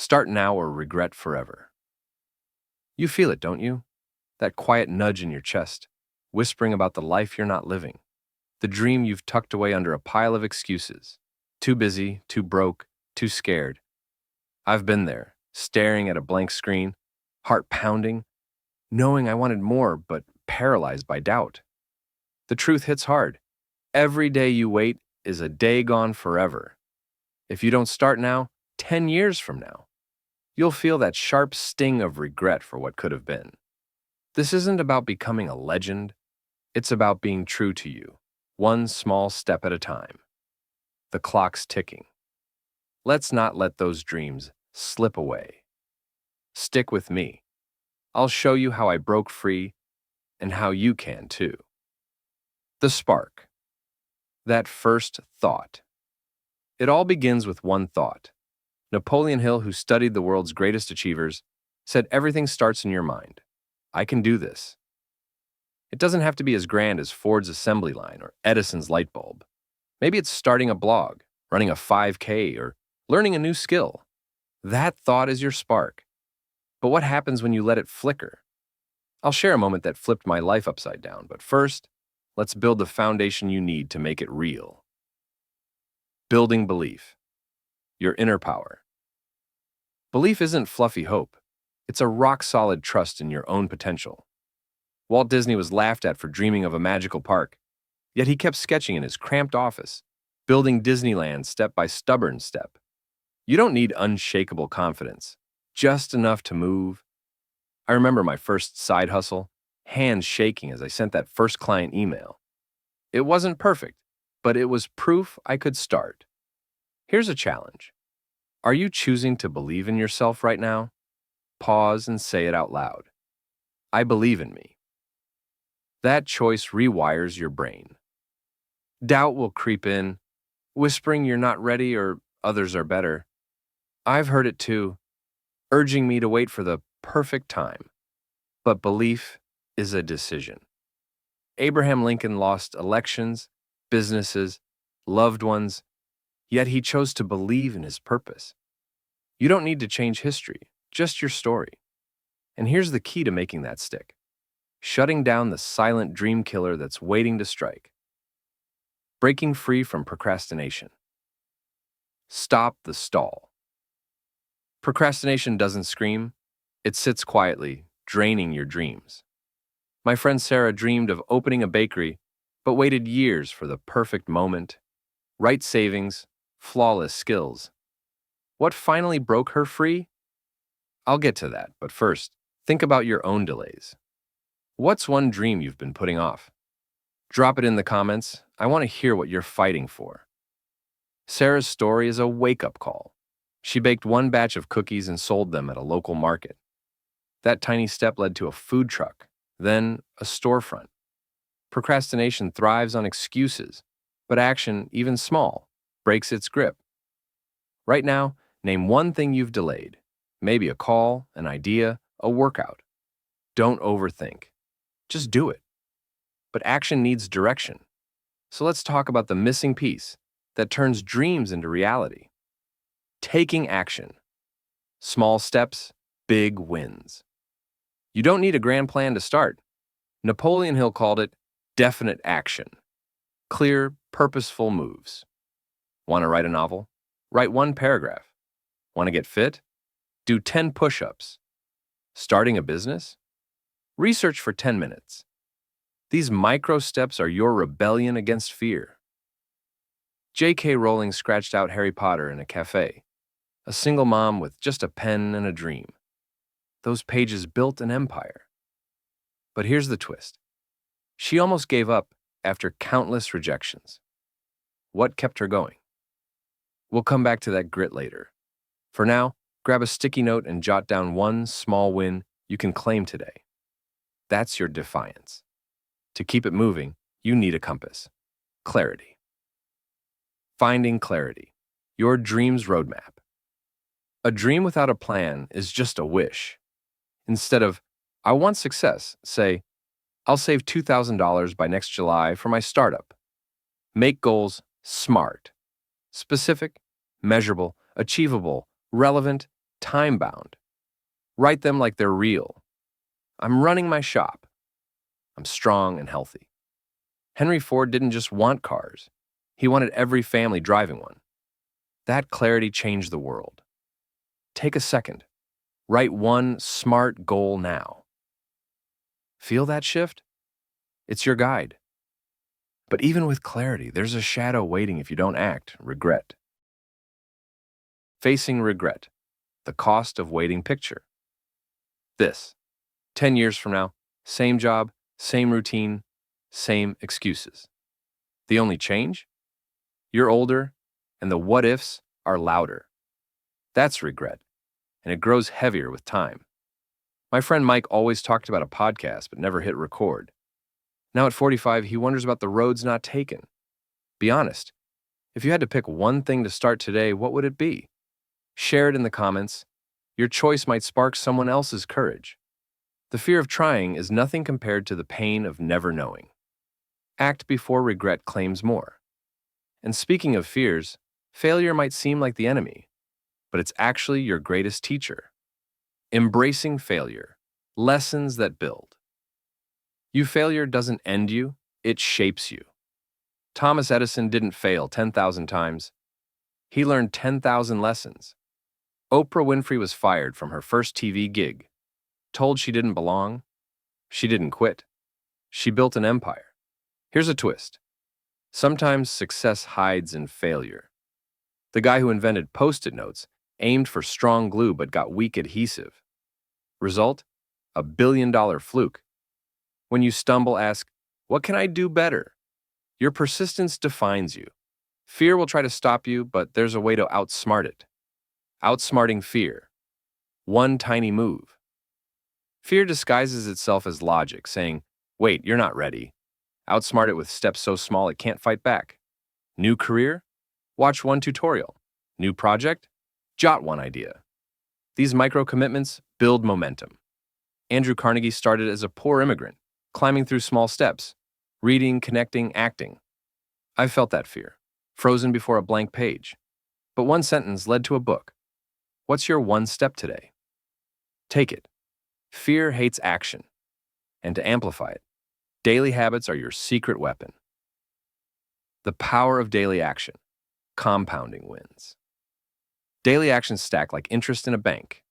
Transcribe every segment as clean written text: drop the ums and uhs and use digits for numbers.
Start now or regret forever. You feel it, don't you? That quiet nudge in your chest, whispering about the life you're not living, the dream you've tucked away under a pile of excuses. Too busy, too broke, too scared. I've been there, staring at a blank screen, heart pounding, knowing I wanted more, but paralyzed by doubt. The truth hits hard. Every day you wait is a day gone forever. If you don't start now, 10 years from now, you'll feel that sharp sting of regret for what could have been. This isn't about becoming a legend. It's about being true to you, one small step at a time. The clock's ticking. Let's not let those dreams slip away. Stick with me. I'll show you how I broke free and how you can too. The spark. That first thought. It all begins with one thought. Napoleon Hill, who studied the world's greatest achievers, said everything starts in your mind. I can do this. It doesn't have to be as grand as Ford's assembly line or Edison's light bulb. Maybe it's starting a blog, running a 5K, or learning a new skill. That thought is your spark. But what happens when you let it flicker? I'll share a moment that flipped my life upside down, but first, let's build the foundation you need to make it real. Building belief. Your inner power. Belief isn't fluffy hope. It's a rock-solid trust in your own potential. Walt Disney was laughed at for dreaming of a magical park, yet he kept sketching in his cramped office, building Disneyland step by stubborn step. You don't need unshakable confidence, just enough to move. I remember my first side hustle, hands shaking as I sent that first client email. It wasn't perfect, but it was proof I could start. Here's a challenge. Are you choosing to believe in yourself right now? Pause and say it out loud. I believe in me. That choice rewires your brain. Doubt will creep in, whispering you're not ready or others are better. I've heard it too, urging me to wait for the perfect time. But belief is a decision. Abraham Lincoln lost elections, businesses, loved ones, yet he chose to believe in his purpose. You don't need to change history, just your story. And here's the key to making that stick. Shutting down the silent dream killer that's waiting to strike. Breaking free from procrastination. Stop the stall. Procrastination doesn't scream. It sits quietly, draining your dreams. My friend Sarah dreamed of opening a bakery, but waited years for the perfect moment. Right savings, flawless skills. What finally broke her free? I'll get to that, but first, think about your own delays. What's one dream you've been putting off? Drop it in the comments. I want to hear what you're fighting for. Sarah's story is a wake-up call. She baked one batch of cookies and sold them at a local market. That tiny step led to a food truck, then a storefront. Procrastination thrives on excuses, but action, even small, breaks its grip. Right now, name one thing you've delayed. Maybe a call, an idea, a workout. Don't overthink. Just do it. But action needs direction. So let's talk about the missing piece that turns dreams into reality. Taking action. Small steps, big wins. You don't need a grand plan to start. Napoleon Hill called it definite action. Clear, purposeful moves. Want to write a novel? Write one paragraph. Want to get fit? Do 10 push-ups. Starting a business? Research for 10 minutes. These micro steps are your rebellion against fear. J.K. Rowling scratched out Harry Potter in a cafe, a single mom with just a pen and a dream. Those pages built an empire. But here's the twist. She almost gave up after countless rejections. What kept her going? We'll come back to that grit later. For now, grab a sticky note and jot down one small win you can claim today. That's your defiance. To keep it moving, you need a compass. Clarity. Finding clarity. Your dream's roadmap. A dream without a plan is just a wish. Instead of, I want success, say, I'll save $2,000 by next July for my startup. Make goals SMART. Specific, measurable, achievable, relevant, time-bound. Write them like they're real. I'm running my shop. I'm strong and healthy. Henry Ford didn't just want cars. He wanted every family driving one. That clarity changed the world. Take a second. Write one smart goal now. Feel that shift? It's your guide. But even with clarity, there's a shadow waiting if you don't act: regret. Facing regret, the cost of waiting picture. This, 10 years from now, same job, same routine, same excuses. The only change? You're older, and the what-ifs are louder. That's regret, and it grows heavier with time. My friend Mike always talked about a podcast but never hit record. Now at 45, he wonders about the roads not taken. Be honest. If you had to pick one thing to start today, what would it be? Share it in the comments. Your choice might spark someone else's courage. The fear of trying is nothing compared to the pain of never knowing. Act before regret claims more. And speaking of fears, failure might seem like the enemy, but it's actually your greatest teacher. Embracing failure, lessons that build. Failure doesn't end you, it shapes you. Thomas Edison didn't fail 10,000 times. He learned 10,000 lessons. Oprah Winfrey was fired from her first TV gig. Told she didn't belong, she didn't quit. She built an empire. Here's a twist. Sometimes success hides in failure. The guy who invented Post-it notes aimed for strong glue but got weak adhesive. Result? A billion-dollar fluke. When you stumble, ask, what can I do better? Your persistence defines you. Fear will try to stop you, but there's a way to outsmart it. Outsmarting fear. One tiny move. Fear disguises itself as logic, saying, wait, you're not ready. Outsmart it with steps so small it can't fight back. New career? Watch one tutorial. New project? Jot one idea. These micro-commitments build momentum. Andrew Carnegie started as a poor immigrant, climbing through small steps, reading, connecting, acting. I felt that fear, frozen before a blank page. But one sentence led to a book. What's your one step today? Take it. Fear hates action. And to amplify it, daily habits are your secret weapon. The power of daily action. Compounding wins. Daily actions stack like interest in a bank.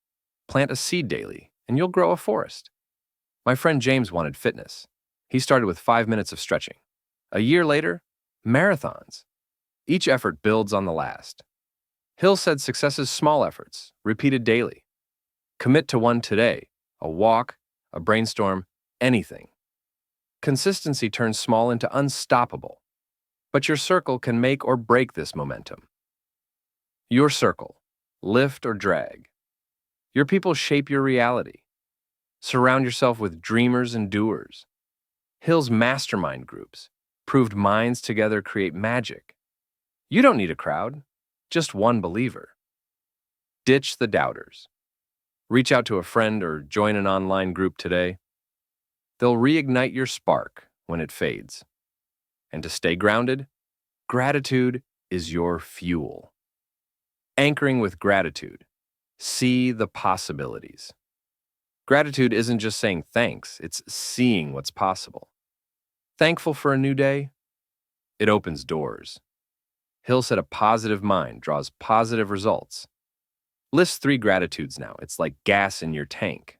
Plant a seed daily, and you'll grow a forest. My friend James wanted fitness. He started with 5 minutes of stretching. A year later, marathons. Each effort builds on the last. Hill said success is small efforts, repeated daily. Commit to one today, a walk, a brainstorm, anything. Consistency turns small into unstoppable. But your circle can make or break this momentum. Your circle, lift or drag. Your people shape your reality. Surround yourself with dreamers and doers. Hill's mastermind groups proved minds together create magic. You don't need a crowd, just one believer. Ditch the doubters. Reach out to a friend or join an online group today. They'll reignite your spark when it fades. And to stay grounded, gratitude is your fuel. Anchoring with gratitude. See the possibilities. Gratitude isn't just saying thanks, it's seeing what's possible. Thankful for a new day? It opens doors. Hill said a positive mind draws positive results. List 3 gratitudes now. It's like gas in your tank.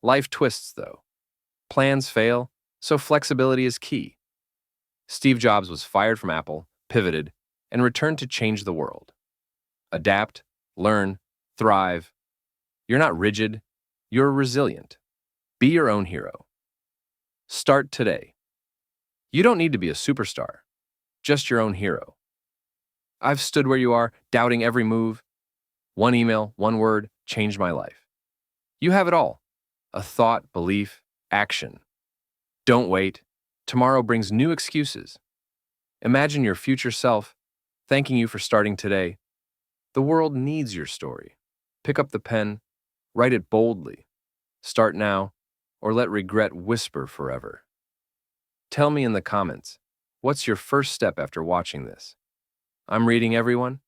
Life twists, though. Plans fail, so flexibility is key. Steve Jobs was fired from Apple, pivoted, and returned to change the world. Adapt, learn, thrive. You're not rigid, you're resilient. Be your own hero. Start today. You don't need to be a superstar, just your own hero. I've stood where you are, doubting every move. One email, one word, changed my life. You have it all. A thought, belief, action. Don't wait. Tomorrow brings new excuses. Imagine your future self thanking you for starting today. The world needs your story. Pick up the pen, write it boldly. Start now, or let regret whisper forever. Tell me in the comments, what's your first step after watching this? I'm reading everyone.